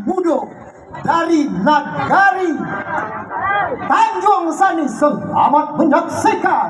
Mudo dari Nagari Tanjung Sani. Selamat menyaksikan.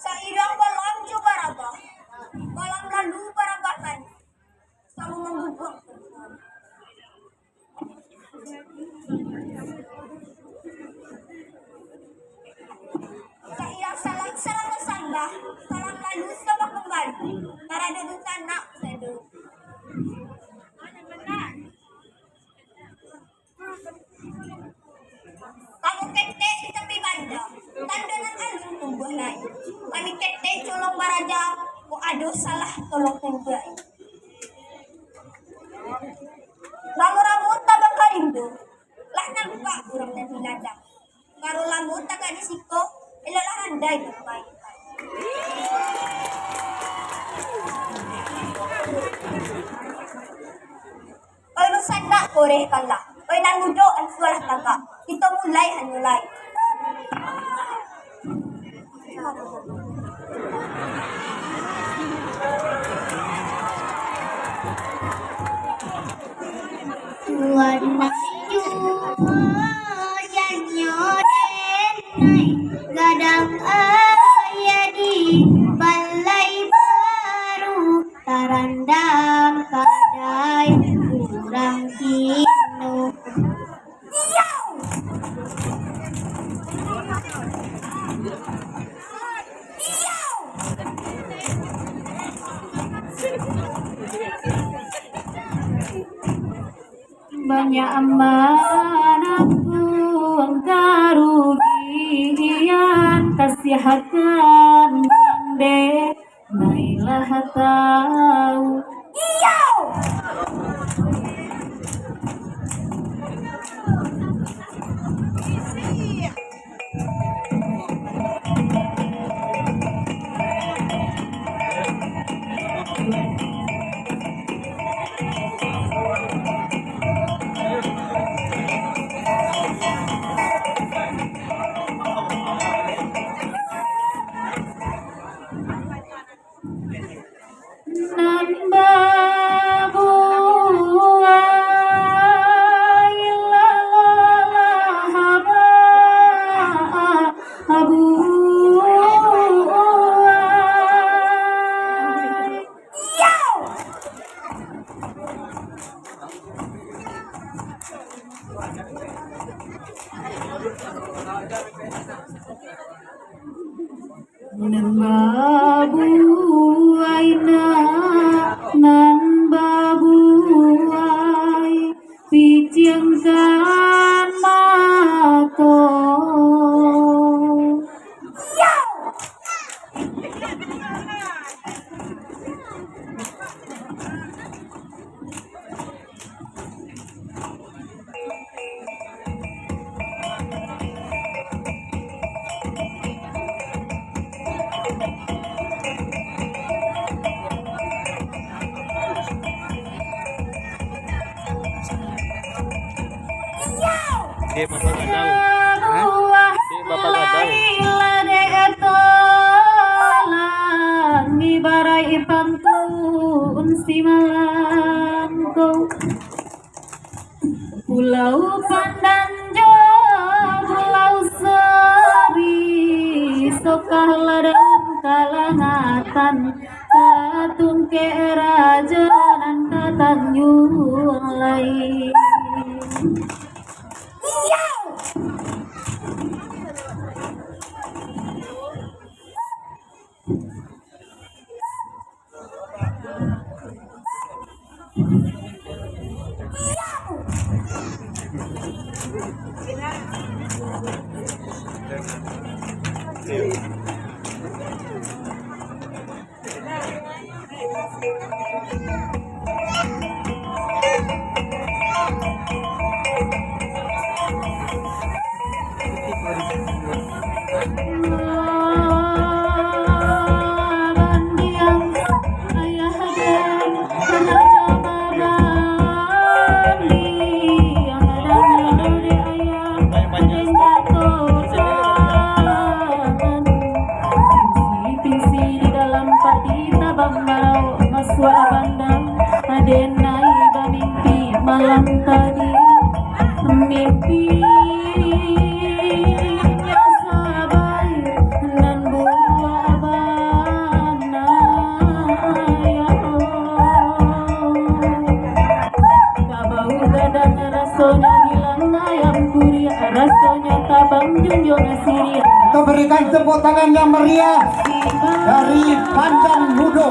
Sairang balam juga raga, balam lalu barangkatan, sama menggubung. Sairang salam salam sanda, salam lalu sama kembali, para duduk anak sedu. Kamu ketek di tepi banda, tandanan alun tumbuh naik. Kami ketek colong baraja, ku aduh salah tolong tembai. Lamu-lamu tabang karindu, lah nampak kurang dan hiladang. Karo lamu taga di siko, ilalah handai tembai. Kalau sana koreh kalah, kalau nan mudo an sualah taga. Kita mulai hanulai. Tuan maju janyo denai gadang ayah di balai baru tarandang kadai kurang kino. Banyak amanahku karugian kasihatan de nailah tahu. Nang mabuhay na Di Bapak Gadang. Buah Di Bapak Gadang. laila deetolan di barai pantun si Malangko. Pulau Pandanjo, Pulau Seri, sokah ladang kalangatan, katung ke rajanan katanjung lain. Malam tadi mimpi sabai nan buah bana ya kabau gadang rasanya hilang ayam kuri rasanya tabang junjung siria. Kita berikan tepuk tangan yang meriah dari Pandan Mudo.